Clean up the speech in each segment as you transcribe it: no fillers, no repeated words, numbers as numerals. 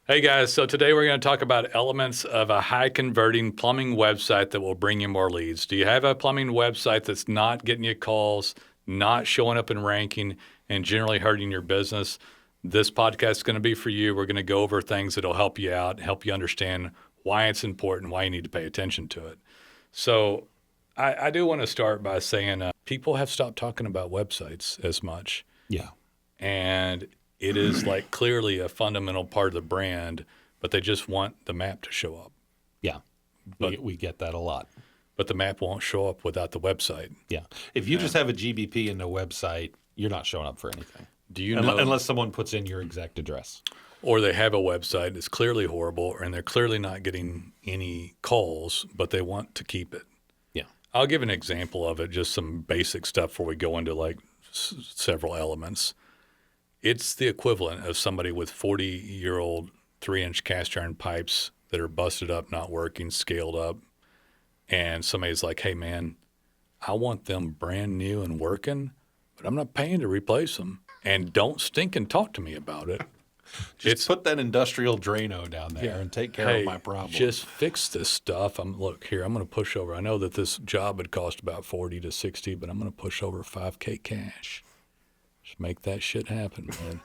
Hey guys, so today we're going to talk about elements of a high converting plumbing website that will bring you more leads. Do you have a plumbing website that's not getting you calls, not showing up in ranking, and generally hurting your business? This podcast is going to be for you. We're going to go over things that'll help you out, help you understand why it's important, why you need to pay attention to it. So I do want to start by saying people have stopped talking about websites as much. Yeah. And it is like clearly a fundamental part of the brand, but they just want the map to show up. Yeah. But we get that a lot. But the map won't show up without the website. Yeah. If you just have a GBP and no website, you're not showing up for anything. Do you know? Unless someone puts in your exact address. Or they have a website that's clearly horrible and they're clearly not getting any calls, but they want to keep it. Yeah. I'll give an example of it, just some basic stuff before we go into like several elements. It's the equivalent of somebody with 40-year-old 3-inch cast iron pipes that are busted up, not working, scaled up. And somebody's like, hey, man, I want them brand new and working, but I'm not paying to replace them. And don't stink and talk to me about it. Just put that industrial Drano down there and take care of my problem. Just fix this stuff. Look, here, I'm going to push over. I know that this job would cost about 40 to 60, but I'm going to push over $5K cash. Just make that shit happen, man.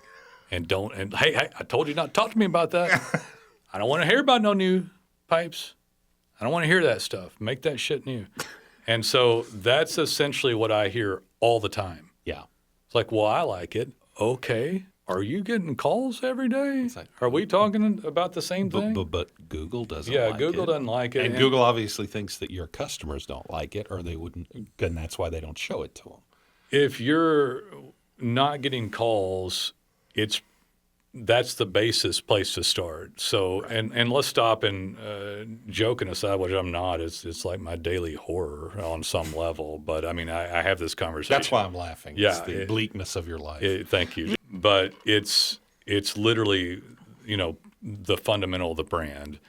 And hey, I told you not to talk to me about that. I don't want to hear about no new pipes. I don't want to hear that stuff. Make that shit new. And so that's essentially what I hear all the time. Yeah. It's like, well, I like it. Okay. Are you getting calls every day? Are we talking about the same thing? But Google doesn't like it. Yeah, Google doesn't like it. And Google obviously thinks that your customers don't like it or they wouldn't, and that's why they don't show it to them. If you're not getting calls, that's the basis place to start. So, and let's stop and joking aside, which I'm not. It's like my daily horror on some level. But I mean, I have this conversation. That's why I'm laughing. Yeah, it's the bleakness of your life. Thank you. But it's literally, the fundamental of the brand.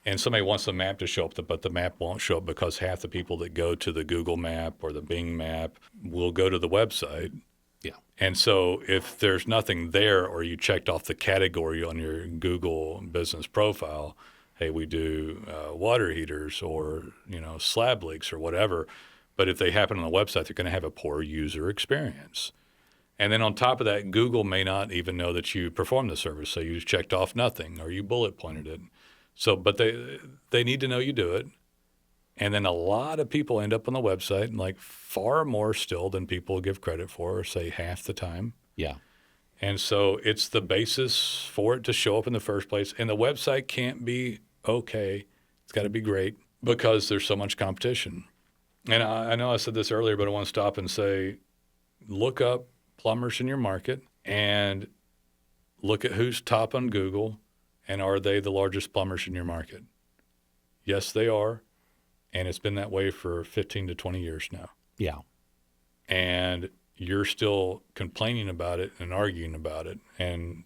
And somebody wants the map to show up, but the map won't show up because half the people that go to the Google map or the Bing map will go to the website. Yeah. And so if there's nothing there or you checked off the category on your Google business profile, hey, we do water heaters or, slab leaks or whatever. But if they happen on the website, they're going to have a poor user experience. And then on top of that, Google may not even know that you performed the service. So you checked off nothing or you bullet pointed it. So, but they need to know you do it. And then a lot of people end up on the website, like far more still than people give credit for, say half the time. Yeah. And so it's the basis for it to show up in the first place. And the website can't be okay. It's got to be great because there's so much competition. And I know I said this earlier, but I want to stop and say, look up plumbers in your market and look at who's top on Google and are they the largest plumbers in your market? Yes, they are. And it's been that way for 15 to 20 years now. Yeah. And you're still complaining about it and arguing about it. And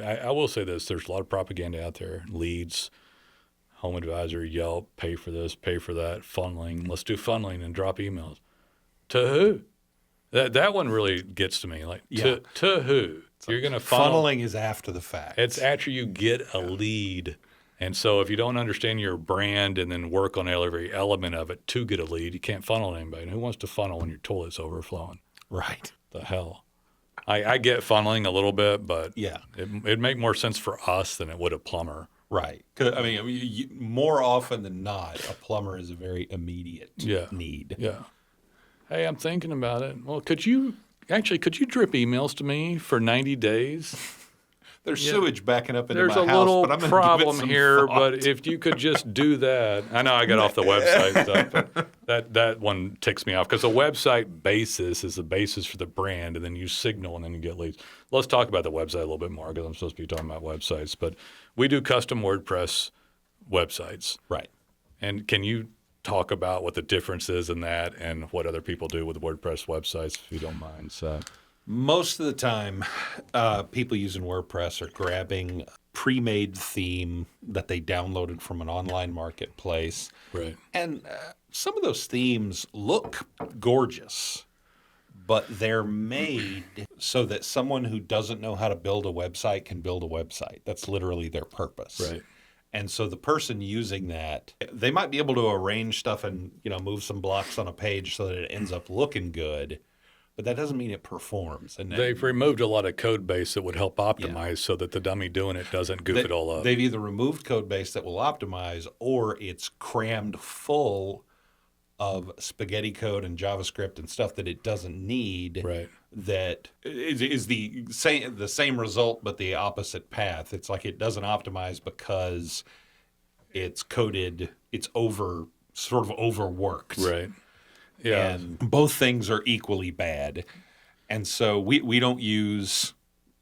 I will say this, there's a lot of propaganda out there, leads, Home Advisor, Yelp, pay for this, pay for that, funneling. Let's do funneling and drop emails. To who? That one really gets to me. Like, to who? You're going to funneling is after the fact. It's after you get a lead. And so if you don't understand your brand and then work on every element of it to get a lead, you can't funnel anybody. And who wants to funnel when your toilet's overflowing? Right. The hell. I get funneling a little bit, but yeah, it'd make more sense for us than it would a plumber. Right. I mean, more often than not, a plumber is a very immediate need. Yeah. Hey, I'm thinking about it. Well, could you drip emails to me for 90 days? There's sewage backing up into my house, but I'm going to give it some There's a little problem here, but if you could just do that. I know I got off the website stuff, but that one ticks me off because the website basis is the basis for the brand, and then you signal and then you get leads. Let's talk about the website a little bit more because I'm supposed to be talking about websites, but we do custom WordPress websites. Right. And can you talk about what the difference is in that and what other people do with WordPress websites, if you don't mind? So. Most of the time, people using WordPress are grabbing a pre-made theme that they downloaded from an online marketplace. Right. And some of those themes look gorgeous, but they're made so that someone who doesn't know how to build a website can build a website. That's literally their purpose. Right. And so the person using that, they might be able to arrange stuff and, move some blocks on a page so that it ends up looking good, but that doesn't mean it performs. And They've removed a lot of code base that would help optimize so that the dummy doing it doesn't goof it all up. They've either removed code base that will optimize, or it's crammed full of spaghetti code and JavaScript and stuff that it doesn't need. Right. That is the same result, but the opposite path. It's like it doesn't optimize because it's coded, it's sort of overworked. Right. Yeah. And both things are equally bad. And so we don't use,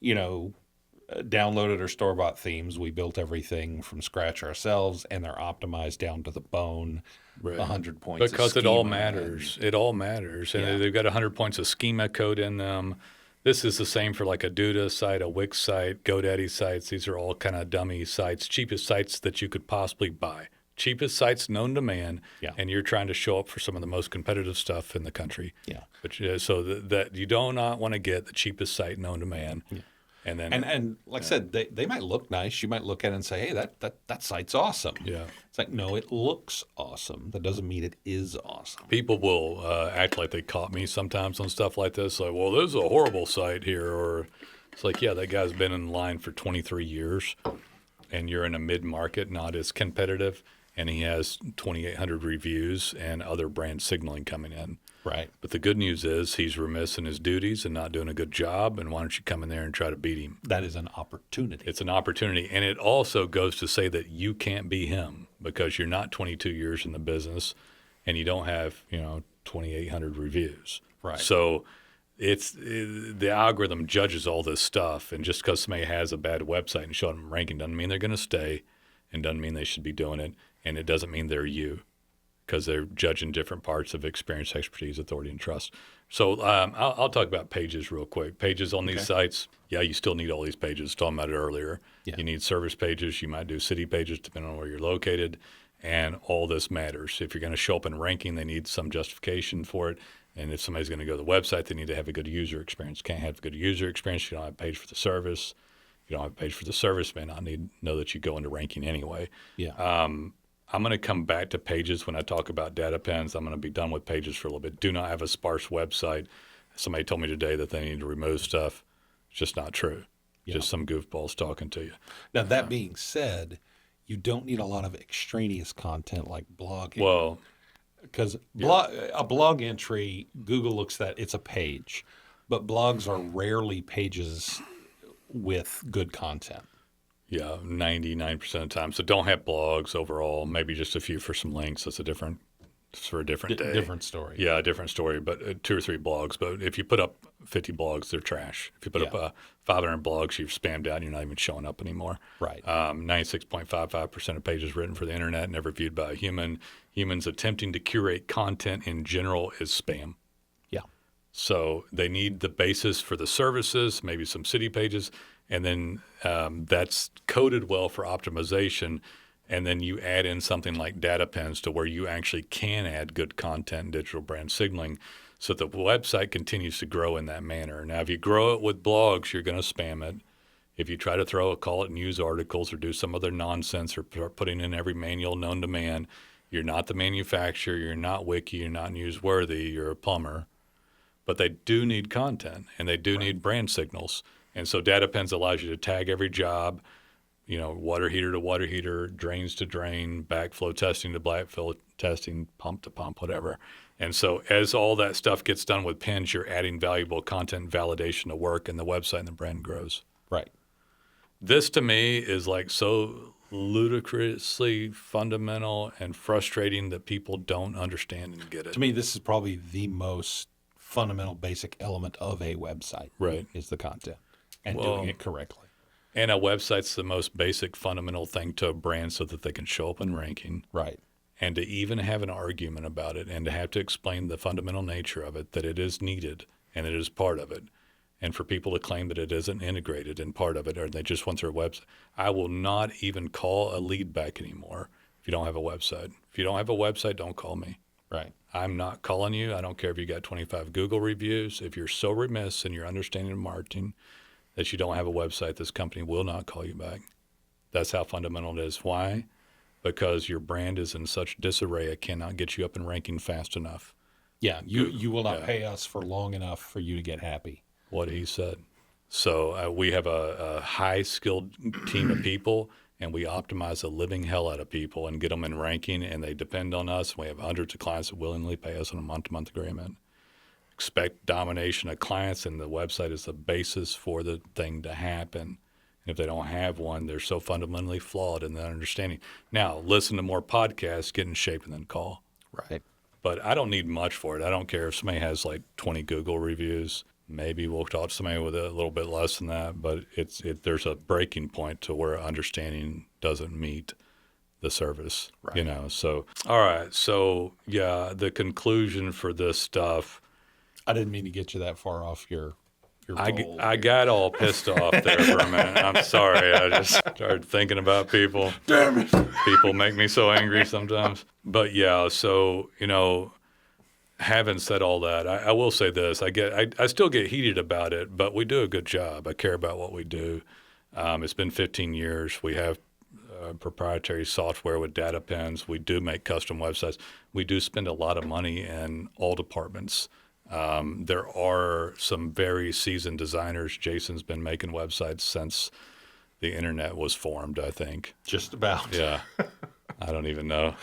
downloaded or store-bought themes. We built everything from scratch ourselves, and they're optimized down to the bone. Right. 100 points because of it all schema matters. It all matters. And Yeah. they've got 100 points of schema code in them. This is the same for like a Duda site, a Wix site, GoDaddy sites. These are all kind of dummy sites, cheapest sites that you could possibly buy. Cheapest sites known to man, Yeah. and you're trying to show up for some of the most competitive stuff in the country. Yeah. But so that you do not want to get the cheapest site known to man. Yeah. And then And like I said, they might look nice. You might look at it and say, hey, that site's awesome. Yeah. It's like, no, it looks awesome. That doesn't mean it is awesome. people will act like they caught me sometimes on stuff like this. Like, well, this is a horrible site here. Or it's like, yeah, that guy's been in line for 23 years and you're in a mid-market, not as competitive, and he has 2,800 reviews and other brand signaling coming in. Right. But the good news is he's remiss in his duties and not doing a good job, and why don't you come in there and try to beat him? That is an opportunity. It's an opportunity, and it also goes to say that you can't be him because you're not 22 years in the business and you don't have, 2,800 reviews. Right. So the algorithm judges all this stuff, and just because somebody has a bad website and showing them ranking doesn't mean they're going to stay, and doesn't mean they should be doing it, and it doesn't mean they're you, because they're judging different parts of experience, expertise, authority, and trust. So I'll talk about pages real quick. Pages on these sites, yeah, you still need all these pages. Talking about it earlier. Yeah. You need service pages. You might do city pages depending on where you're located, and all this matters. If you're going to show up in ranking, they need some justification for it. And if somebody's going to go to the website, they need to have a good user experience. Can't have a good user experience, you don't have a page for the service. You don't have a page for the service, may not know that you go into ranking anyway. Yeah. I'm going to come back to pages when I talk about data pens. I'm going to be done with pages for a little bit. Do not have a sparse website. Somebody told me today that they need to remove stuff. It's just not true. Yeah. Just some goofballs talking to you. Now, that being said, you don't need a lot of extraneous content like blogging. Well, because a blog entry, Google looks at it's a page, but blogs are rarely pages with good content. yeah, 99% of the time. So don't have blogs overall. Maybe just a few for some links. That's for a different day. Different story. Yeah, a different story, but 2 or 3 blogs. But if you put up 50 blogs, they're trash. If you put up 500 blogs, you've spammed out and you're not even showing up anymore. Right. 96.55% of pages written for the internet, never viewed by a human. Humans attempting to curate content in general is spam. Yeah. So they need the basis for the services, maybe some city pages, and then that's coded well for optimization. And then you add in something like data pens to where you actually can add good content and digital brand signaling so the website continues to grow in that manner. Now, if you grow it with blogs, you're going to spam it. If you try to call it news articles or do some other nonsense or putting in every manual known to man, you're not the manufacturer, you're not Wiki, you're not newsworthy, you're a plumber. But they do need content and they do need brand signals. And so data pens allows you to tag every job, water heater to water heater, drains to drain, backflow testing to backflow testing, pump to pump, whatever. And so as all that stuff gets done with pens, you're adding valuable content validation to work, and the website and the brand grows. Right. This to me is like so ludicrously fundamental and frustrating that people don't understand and get it. To me, this is probably the most fundamental, basic element of a website. Right. Is the content and doing it correctly. And a website's the most basic, fundamental thing to a brand so that they can show up in ranking. Right. And to even have an argument about it and to have to explain the fundamental nature of it, that it is needed and it is part of it. And for people to claim that it isn't integrated in part of it or they just want their website, I will not even call a lead back anymore if you don't have a website. If you don't have a website, don't call me. Right. I'm not calling you. I don't care if you got 25 Google reviews. If you're so remiss in your understanding of marketing that you don't have a website, this company will not call you back. That's how fundamental it is. Why? Because your brand is in such disarray, it cannot get you up in ranking fast enough. Yeah, you will not pay us for long enough for you to get happy. What he said. So we have a high-skilled team of people, and we optimize the living hell out of people and get them in ranking, and they depend on us. We have hundreds of clients that willingly pay us on a month-to-month agreement. Expect domination of clients, and the website is the basis for the thing to happen. And if they don't have one, they're so fundamentally flawed in their understanding. Now, listen to more podcasts, get in shape, and then call. Right. But I don't need much for it. I don't care if somebody has like 20 Google reviews. Maybe we'll talk to somebody with a little bit less than that. But there's a breaking point to where understanding doesn't meet the service. Right. You know. So all right. So yeah, the conclusion for this stuff. I didn't mean to get you that far off your goal. I got all pissed off there for a minute. I'm sorry. I just started thinking about people. Damn it. People make me so angry sometimes. But yeah, so, you know, having said all that, I will say this. I still get heated about it, but we do a good job. I care about what we do. It's been 15 years. We have proprietary software with data pins. We do make custom websites. We do spend a lot of money in all departments. There are some very seasoned designers. Jason's been making websites since the internet was formed, I think. Just about. Yeah. I don't even know.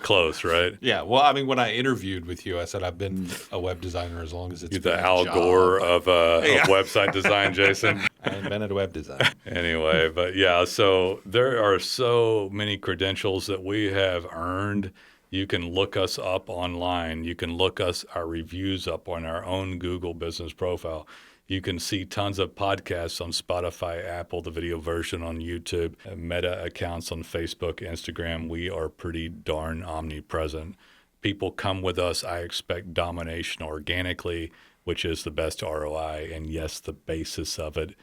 Close, right? Yeah. Well, I mean, when I interviewed with you, I said I've been a web designer as long as it's You're been the a Al job. Gore of website design, Jason. I invented web design. Anyway, but yeah, so there are so many credentials that we have earned. You can look us up online. You can look our reviews up on our own Google business profile. You can see tons of podcasts on Spotify, Apple, the video version on YouTube, Meta accounts on Facebook, Instagram. We are pretty darn omnipresent. People come with us. I expect domination organically, which is the best ROI. And yes, the basis of it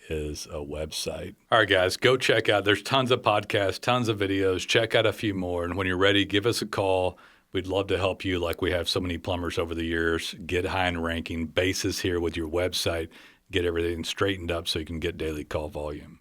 is a website. All right, guys, go check out. There's tons of podcasts, tons of videos. Check out a few more. And when you're ready, give us a call. We'd love to help you like we have so many plumbers over the years. Get high in ranking, basis here with your website, get everything straightened up so you can get daily call volume.